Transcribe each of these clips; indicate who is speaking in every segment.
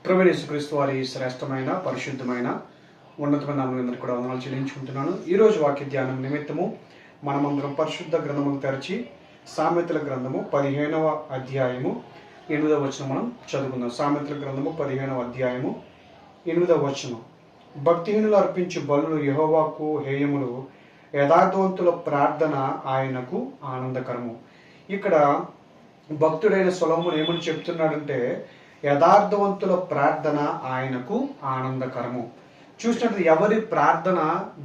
Speaker 1: ప్రభువైన యేసుక్రీస్తు వారి శ్రేష్టమైన పరిశుద్ధమైన ఉన్నతమైన నామమునందు కూడా వందనాలు చెల్లించుకుంటున్నాను. ఈరోజు వాక్య ధ్యానం నిమిత్తము మనమందరం పరిశుద్ధ గ్రంథమును తెరిచి సామెతల గ్రంథము 15వ అధ్యాయము 8వ వచనం మనం చదువుకుందాం. సామెతల గ్రంథము 15వ అధ్యాయము 8వ వచనం. భక్తిహీనులు అర్పించు బలులు యెహోవాకు హేయములు, యథార్థవంతుల ప్రార్థన ఆయనకు ఆనందకరము. ఇక్కడ భక్తుడైన సొలొమోను ఏమని చెప్తున్నాడంటే, యథార్థవంతుల ప్రార్థన ఆయనకు ఆనందకరము. చూసినట్టు ఎవరి ప్రార్థన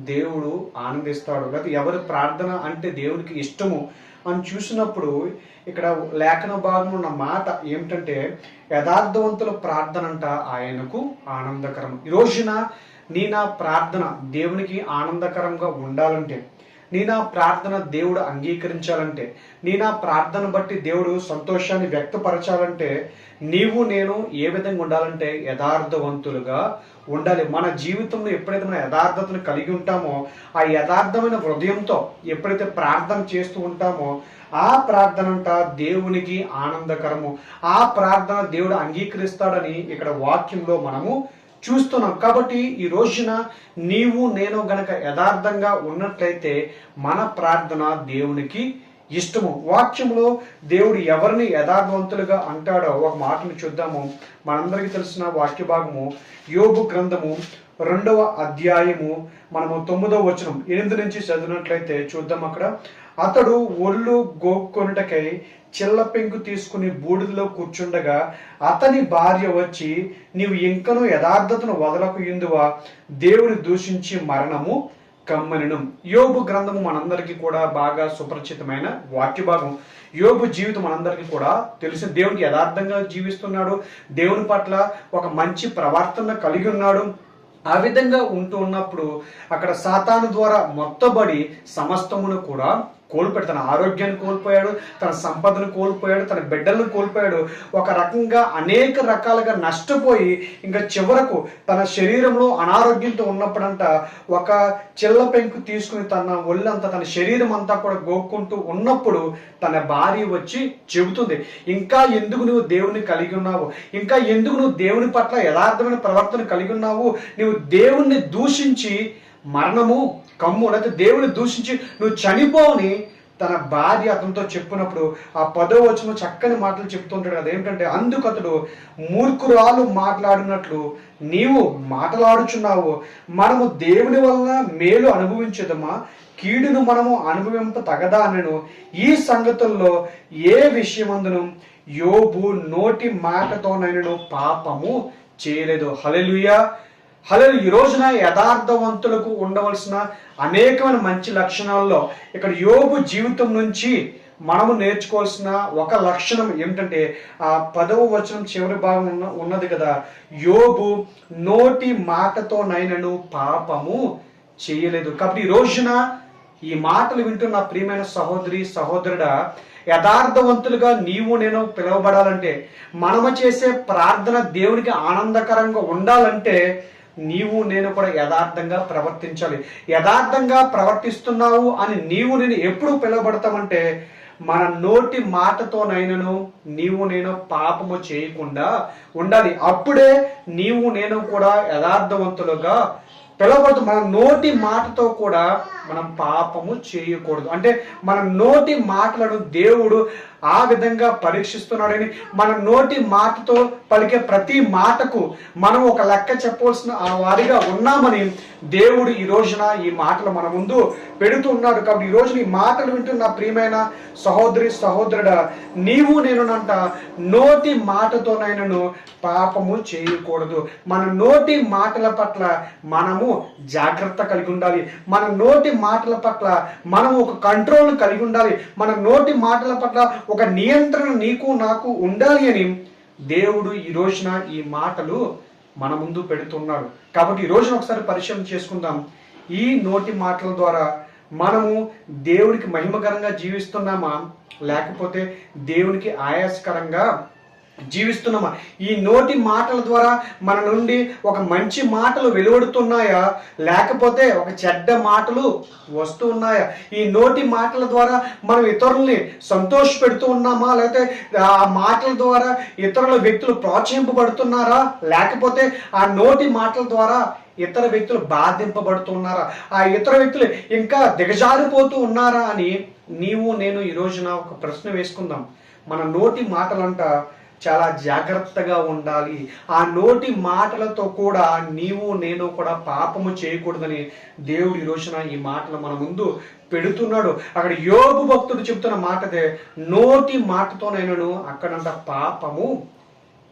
Speaker 1: దేవుడు ఆనందిస్తాడు, లేదా ఎవరి ప్రార్థన అంటే దేవుడికి ఇష్టము అని చూసినప్పుడు ఇక్కడ లేఖన భాగంలో ఉన్న మాట ఏమిటంటే, యథార్థవంతుల ప్రార్థన అంట ఆయనకు ఆనందకరం. ఈ రోజున నా ప్రార్థన దేవునికి ఆనందకరంగా ఉండాలంటే, నా ప్రార్థన దేవుడు అంగీకరించాలంటే, నా ప్రార్థన బట్టి దేవుడు సంతోషాన్ని వ్యక్తపరచాలంటే, నీవు నేను ఏ విధంగా ఉండాలంటే యథార్థవంతులుగా ఉండాలి. మన జీవితంలో ఎప్పుడైతే మన యథార్థతను కలిగి ఉంటామో, ఆ యథార్థమైన హృదయంతో ఎప్పుడైతే ప్రార్థన చేస్తూ ఉంటామో, ఆ ప్రార్థన అంట దేవునికి ఆనందకరము. ఆ ప్రార్థన దేవుడు అంగీకరిస్తాడని ఇక్కడ వాక్యంలో మనము చూస్తున్నాం. కాబట్టి ఈ రోజున నీవు నేను గనక యథార్థంగా ఉన్నట్లయితే మన ప్రార్థన దేవునికి ఇష్టము. వాక్యంలో దేవుడు ఎవరిని యథార్థవంతులుగా అంటాడో ఒక మాటను చూద్దాము. మనందరికీ తెలిసిన వాక్య భాగము యోబు గ్రంథము 2వ అధ్యాయము మనము 9వ వచనం 8 నుంచి చదివినట్లయితే చూద్దాం. అక్కడ అతడు ఒళ్ళు గోక్కొనుటకై చిల్ల పెంకు తీసుకుని బూడిదలో కూర్చుండగా అతని భార్య వచ్చి, నీవు ఇంకనూ యథార్థతను వదలకు ఇందువా, దేవుని దూషించి మరణము కమ్మనెను. యోబు గ్రంథము మనందరికీ కూడా బాగా సుపరిచితమైన వాక్య భాగం. యోబు జీవితం మనందరికీ కూడా తెలిసి దేవునికి యథార్థంగా జీవిస్తున్నాడు, దేవుని పట్ల ఒక మంచి ప్రవర్తన కలిగి ఉన్నాడు. ఆ విధంగా ఉంటూ ఉన్నప్పుడు అక్కడ సాతాను ద్వారా మొత్తబడి సమస్తమును కూడా కోల్పోయాడు. తన ఆరోగ్యాన్ని కోల్పోయాడు, తన సంపదను కోల్పోయాడు, తన బిడ్డలను కోల్పోయాడు. ఒక రకంగా అనేక రకాలుగా నష్టపోయి ఇంకా చివరకు తన శరీరంలో అనారోగ్యంతో ఉన్నప్పుడంట ఒక చిల్ల పెంకు తీసుకుని తన ఒళ్ళంతా తన శరీరం అంతా కూడా గోక్కుంటూ ఉన్నప్పుడు తన భార్య వచ్చి చెబుతుంది, ఇంకా ఎందుకు నువ్వు దేవుని కలిగి ఉన్నావు, ఇంకా ఎందుకు నువ్వు దేవుని పట్ల యథార్థమైన ప్రవర్తన కలిగి ఉన్నావు, నువ్వు దేవుణ్ణి దూషించి మరణము కమ్ము, లేకపోతే దేవుని దూషించి నువ్వు చనిపోని తన భార్య అతనితో చెప్పినప్పుడు ఆ 10వ వచనం చక్కని మాటలు చెప్తుంటాడు కదా. ఏమిటంటే, అందుకు అతడు, మూర్ఖురాలు మాట్లాడినట్లు నీవు మాట్లాడుచున్నావు, మనము దేవుని వలన మేలు అనుభవించదమా, కీడును మనము అనుభవింప తగదా అనను. ఈ సంగతుల్లో ఏ విషయమందును యోబు నోటి మాటతోనైనను పాపము చేయలేదు. హల్లెలూయా, హల్లెలూయా. ఈ రోజున యథార్థవంతులకు ఉండవలసిన అనేకమైన మంచి లక్షణాల్లో ఇక్కడ యోబు జీవితం నుంచి మనము నేర్చుకోవాల్సిన ఒక లక్షణం ఏమిటంటే, ఆ 10వ వచనం చివరి భాగం ఉన్నది కదా, యోబు నోటి మాటతోనైనను పాపము చేయలేదు. కాబట్టి ఈ రోజున ఈ మాటలు వింటున్న ప్రియమైన సహోదరి సహోదరుడా, యథార్థవంతులుగా నీవు నేను పిలువబడాలంటే, మనము చేసే ప్రార్థన దేవునికి ఆనందకరంగా ఉండాలంటే నీవు నేను కూడా యథార్థంగా ప్రవర్తించాలి. యథార్థంగా ప్రవర్తిస్తున్నావు అని నీవు నేను ఎప్పుడు పిలువబడతామంటే, మన నోటి మాటతోనైనను నీవు నేను పాపము చేయకుండా ఉండాలి. అప్పుడే నీవు నేను కూడా యథార్థవంతులుగా పిలువబడుతూ మన నోటి మాటతో కూడా మనం పాపము చేయకూడదు. అంటే మన నోటి మాటలను దేవుడు ఆ విధంగా పరీక్షిస్తున్నాడని, మన నోటి మాటతో పలికే ప్రతి మాటకు మనం ఒక లెక్క చెప్పవలసిన ఆ వారిగా ఉన్నామని దేవుడు ఈ రోజున ఈ మాటలు మన ముందు పెడుతూ ఉన్నాడు. కాబట్టి ఈ రోజున ఈ మాటలు వింటున్న ప్రియమైన సహోదరి సహోదరుడా, నీవు నేనునంట నోటి మాటతోనైనను పాపము చేయకూడదు. మన నోటి మాటల పట్ల మనము జాగ్రత్త కలిగి ఉండాలి. మన నోటి మాటల పట్ల మనం ఒక కంట్రోల్ కలిగి ఉండాలి. మన నోటి మాటల పట్ల ఒక నియంత్రణ నీకు నాకు ఉండాలి అని దేవుడు ఈ రోజున ఈ మాటలు మన ముందు పెడుతున్నాడు. కాబట్టి ఈ రోజున ఒకసారి పరిశీలన చేసుకుందాం. ఈ నోటి మాటల ద్వారా మనము దేవునికి మహిమకరంగా జీవిస్తున్నామా, లేకపోతే దేవునికి ఆయాసకరంగా జీవిస్తున్నామా? ఈ నోటి మాటల ద్వారా మన నుండి ఒక మంచి మాటలు వెలువడుతున్నాయా, లేకపోతే ఒక చెడ్డ మాటలు వస్తూ ఉన్నాయా? ఈ నోటి మాటల ద్వారా మనం ఇతరుల్ని సంతోష పెడుతూ ఉన్నామా, లేకపోతే ఆ మాటల ద్వారా ఇతరుల వ్యక్తులు ప్రోత్సహింపబడుతున్నారా, లేకపోతే ఆ నోటి మాటల ద్వారా ఇతర వ్యక్తులు బాధింపబడుతున్నారా, ఆ ఇతర వ్యక్తులు ఇంకా దిగజారిపోతూ ఉన్నారా అని నీవు నేను ఈ రోజున ఒక ప్రశ్న వేసుకుందాం. మన నోటి మాటలంట చాలా జాగ్రత్తగా ఉండాలి. ఆ నోటి మాటలతో కూడా నీవు నేను కూడా పాపము చేయకూడదని దేవుడు ఈ రోజున ఈ మాటలు మన ముందు పెడుతున్నాడు. అక్కడ యోబు భక్తుడు చెప్తున్న మాటదే, నోటి మాటతోనైనను అక్కడంట పాపము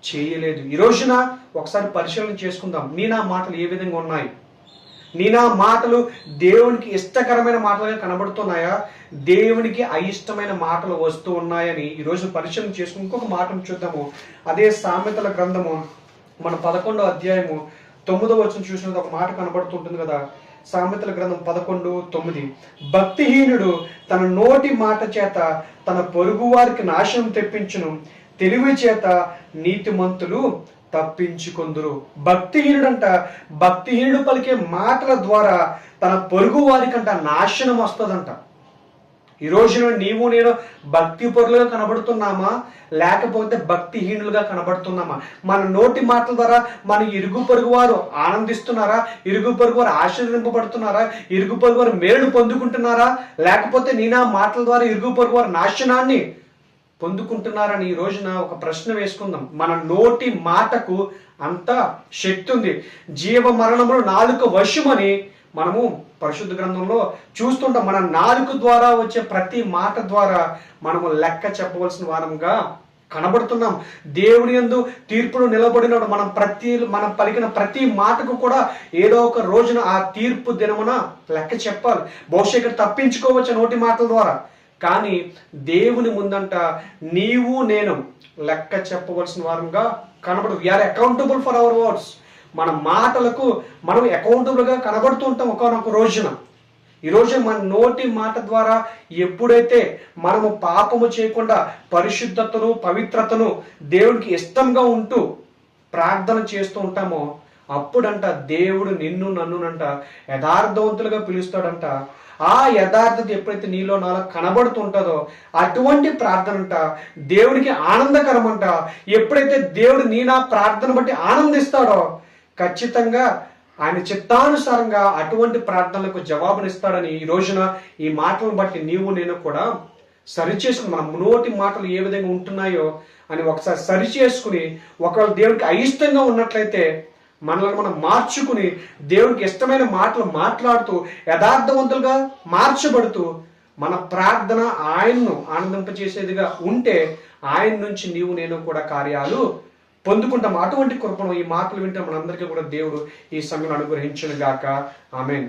Speaker 1: చేయలేదు. ఈ రోజున ఒకసారి పరిశీలన చేసుకుందాం. నీ నా మాటలు ఏ విధంగా ఉన్నాయి? నీ నా మాటలు దేవునికి ఇష్టకరమైన మాటలుగా కనబడుతున్నాయా, దేవునికి అయిష్టమైన మాటలు వస్తూ ఉన్నాయని ఈరోజు పరిశీలన చేసుకుని ఇంకొక మాటను చూద్దాము. అదే సామెతల గ్రంథము మన 11వ అధ్యాయము 9వ వచనం చూసినది ఒక మాట కనబడుతుంటుంది కదా. సామెతల గ్రంథం 11:9, భక్తిహీనుడు తన నోటి మాట చేత తన పొరుగు వారికి నాశనం తెప్పించును, తెలివి చేత నీతిమంతులు తప్పించుకొందురు. భక్తిహీనుడు పలికే మాటల ద్వారా తన పొరుగు వారికంట నాశనం వస్తుందంట. ఈ రోజున నీవు నేను భక్తి పరులుగా కనబడుతున్నామా, లేకపోతే భక్తిహీనులుగా కనబడుతున్నామా? మన నోటి మాటల ద్వారా మన ఇరుగు పొరుగు వారు ఆనందిస్తున్నారా, ఇరుగు పొరుగు వారు ఆశీర్వదింపబడుతున్నారా, ఇరుగు పొరుగు వారు మేలు పొందుకుంటున్నారా, లేకపోతే నీ నా మాటల ద్వారా ఇరుగు పొరుగు వారు నాశనాన్ని పొందుకుంటున్నారని ఈ రోజున ఒక ప్రశ్న వేసుకుందాం. మన నోటి మాటకు అంత శక్తి ఉంది. జీవ మరణములు నాలుక వశమని మనము పరిశుద్ధ గ్రంథంలో చూస్తుంటాం. మన నాలుక ద్వారా వచ్చే ప్రతి మాట ద్వారా మనము లెక్క చెప్పవలసిన వారంగా కనబడుతున్నాం. దేవుని యందు తీర్పును నిలబడినప్పుడు మనం పలికిన ప్రతి మాటకు కూడా ఏదో ఒక రోజున ఆ తీర్పు దినమున లెక్క చెప్పాలి. బహుశా ఇక్కడ తప్పించుకోవచ్చు నోటి మాటల ద్వారా, కానీ దేవుని ముందంట నీవు నేను లెక్క చెప్పవలసిన వారంగా కనబడదు. We are accountable for our words. మన మాటలకు మనం అకౌంటబుల్గా కనబడుతూ ఉంటాం ఒకనొక రోజున. ఈరోజు మన నోటి మాట ద్వారా ఎప్పుడైతే మనము పాపము చేయకుండా పరిశుద్ధతను పవిత్రతను దేవుడికి ఇష్టంగా ఉంటూ ప్రార్థన చేస్తూ ఉంటామో అప్పుడంట దేవుడు నిన్ను నన్నునంట యథార్థవంతులుగా పిలుస్తాడంట. ఆ యథార్థత ఎప్పుడైతే నీలో నాలో కనబడుతుంటుందో అటువంటి ప్రార్థన అంట దేవుడికి ఆనందకరం అంట. ఎప్పుడైతే దేవుడు నీ నా ప్రార్థన బట్టి ఆనందిస్తాడో ఖచ్చితంగా ఆయన చిత్తానుసారంగా అటువంటి ప్రార్థనలకు జవాబునిస్తాడని ఈ రోజున ఈ మాటలను బట్టి నీవు నేను కూడా సరిచేసుకుని మన నోటి మాటలు ఏ విధంగా ఉంటున్నాయో అని ఒకసారి సరిచేసుకుని, ఒకవేళ దేవుడికి అయిష్టంగా ఉన్నట్లయితే మనల్ని మనం మార్చుకుని దేవుడికి ఇష్టమైన మాటలు మాట్లాడుతూ యథార్థవంతులుగా మార్చబడుతూ మన ప్రార్థన ఆయన్ను ఆనందింపచేసేదిగా ఉంటే ఆయన నుంచి నీవు నేను కూడా కార్యాలు పొందుకుంటాం. అటువంటి కృపను ఈ మాటలు వింటే మనందరికీ కూడా దేవుడు ఈ సమయంలో అనుగ్రహించును గాక. ఆమేన్.